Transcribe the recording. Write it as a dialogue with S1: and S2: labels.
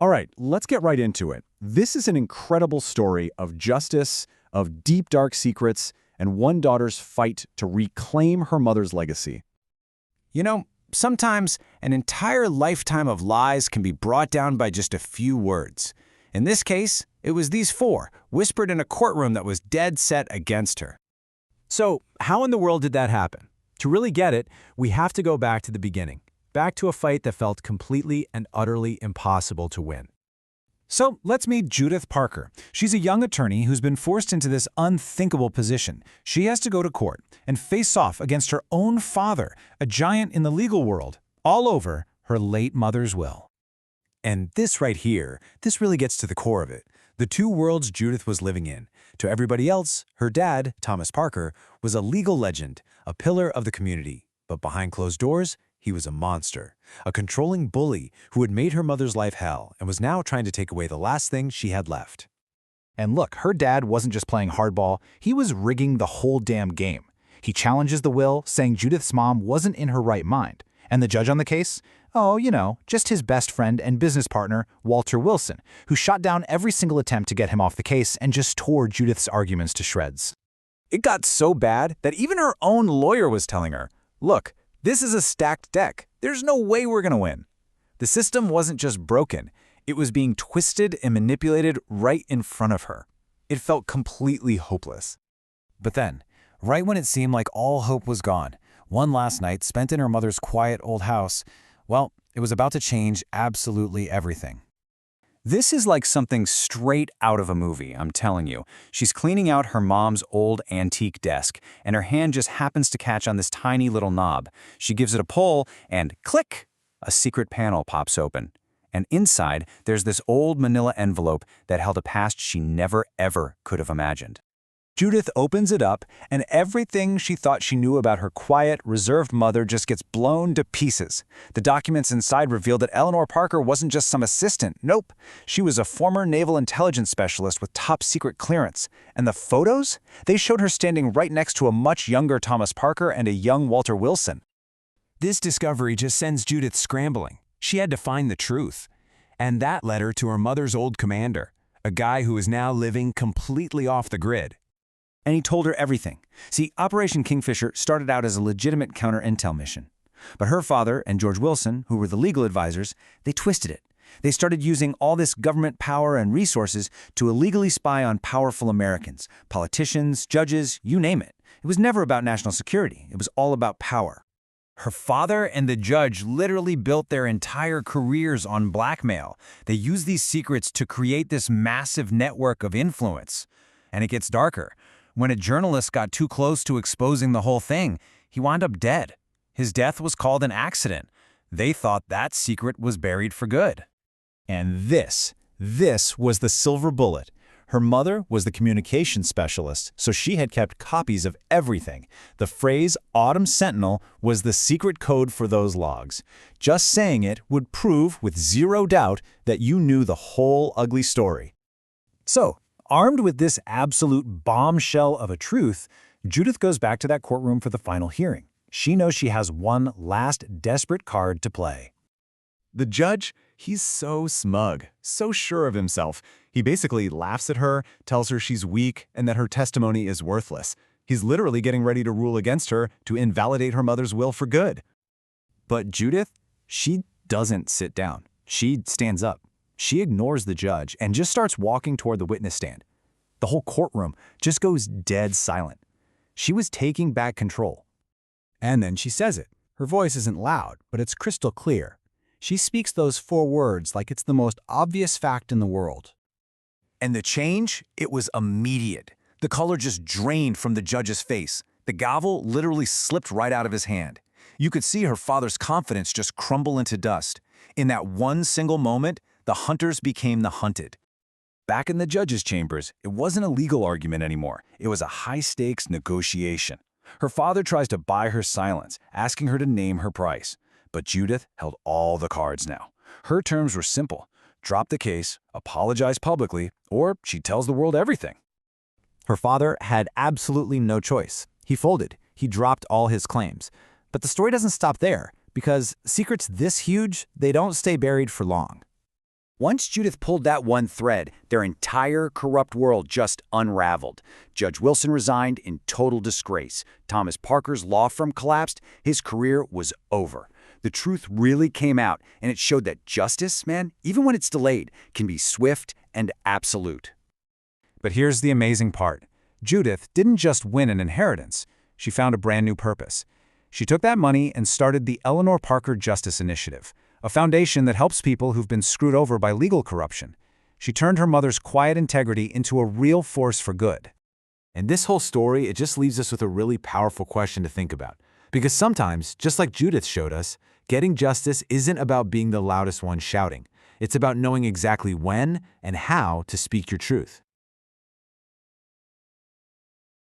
S1: All right, let's get right into it. This is an incredible story of justice, of deep, dark secrets, and one daughter's fight to reclaim her mother's legacy.
S2: You know, sometimes an entire lifetime of lies can be brought down by just a few words. In this case, it was these four, whispered in a courtroom that was dead set against her.
S3: So, how in the world did that happen? To really get it, we have to go back to the beginning, back to a fight that felt completely and utterly impossible to win.
S4: So let's meet Judith Parker. She's a young attorney who's been forced into this unthinkable position. She has to go to court and face off against her own father, a giant in the legal world, all over her late mother's will.
S3: And this right here, this really gets to the core of it. The two worlds Judith was living in. To everybody else, her dad, Thomas Parker, was a legal legend, a pillar of the community. But behind closed doors, he was a monster, a controlling bully who had made her mother's life hell and was now trying to take away the last thing she had left.
S5: And look, her dad wasn't just playing hardball, he was rigging the whole damn game. He challenges the will, saying Judith's mom wasn't in her right mind. And the judge on the case? Oh, you know, just his best friend and business partner, Walter Wilson, who shot down every single attempt to get him off the case and just tore Judith's arguments to shreds.
S4: It got so bad that even her own lawyer was telling her, "Look, this is a stacked deck. There's no way we're going to win." The system wasn't just broken. It was being twisted and manipulated right in front of her. It felt completely hopeless.
S2: But then, right when it seemed like all hope was gone, one last night spent in her mother's quiet old house, well, it was about to change absolutely everything.
S4: This is like something straight out of a movie, I'm telling you. She's cleaning out her mom's old antique desk, and her hand just happens to catch on this tiny little knob. She gives it a pull, and click! A secret panel pops open. And inside, there's this old manila envelope that held a past she never ever could have imagined. Judith opens it up, and everything she thought she knew about her quiet, reserved mother just gets blown to pieces. The documents inside reveal that Eleanor Parker wasn't just some assistant. Nope. She was a former naval intelligence specialist with top-secret clearance. And the photos? They showed her standing right next to a much younger Thomas Parker and a young Walter Wilson.
S3: This discovery just sends Judith scrambling. She had to find the truth. And that led her to her mother's old commander, a guy who is now living completely off the grid.
S4: And he told her everything. See, Operation Kingfisher started out as a legitimate counter-intel mission. But her father and George Wilson, who were the legal advisors, they twisted it. They started using all this government power and resources to illegally spy on powerful Americans, politicians, judges, you name it. It was never about national security. It was all about power.
S2: Her father and the judge literally built their entire careers on blackmail. They used these secrets to create this massive network of influence. And it gets darker. When a journalist got too close to exposing the whole thing, he wound up dead. His death was called an accident. They thought that secret was buried for good.
S1: And this was the silver bullet. Her mother was the communications specialist, so she had kept copies of everything. The phrase Autumn Sentinel was the secret code for those logs. Just saying it would prove with zero doubt that you knew the whole ugly story. So, armed with this absolute bombshell of a truth, Judith goes back to that courtroom for the final hearing. She knows she has one last desperate card to play.
S6: The judge, he's so smug, so sure of himself. He basically laughs at her, tells her she's weak, and that her testimony is worthless. He's literally getting ready to rule against her to invalidate her mother's will for good.
S1: But Judith, she doesn't sit down. She stands up. She ignores the judge and just starts walking toward the witness stand. The whole courtroom just goes dead silent. She was taking back control. And then she says it. Her voice isn't loud, but it's crystal clear. She speaks those 4 words like it's the most obvious fact in the world.
S2: And the change? It was immediate. The color just drained from the judge's face. The gavel literally slipped right out of his hand. You could see her father's confidence just crumble into dust. In that one single moment, the hunters became the hunted. Back in the judge's chambers, it wasn't a legal argument anymore. It was a high-stakes negotiation. Her father tries to buy her silence, asking her to name her price. But Judith held all the cards now. Her terms were simple. Drop the case, apologize publicly, or she tells the world everything.
S5: Her father had absolutely no choice. He folded. He dropped all his claims. But the story doesn't stop there, because secrets this huge, they don't stay buried for long.
S4: Once Judith pulled that one thread, their entire corrupt world just unraveled. Judge Wilson resigned in total disgrace. Thomas Parker's law firm collapsed. His career was over. The truth really came out, and it showed that justice, man, even when it's delayed, can be swift and absolute.
S3: But here's the amazing part. Judith didn't just win an inheritance. She found a brand new purpose. She took that money and started the Eleanor Parker Justice Initiative, a foundation that helps people who've been screwed over by legal corruption. She turned her mother's quiet integrity into a real force for good.
S5: And this whole story, it just leaves us with a really powerful question to think about. Because sometimes, just like Judith showed us, getting justice isn't about being the loudest one shouting. It's about knowing exactly when and how to speak your truth.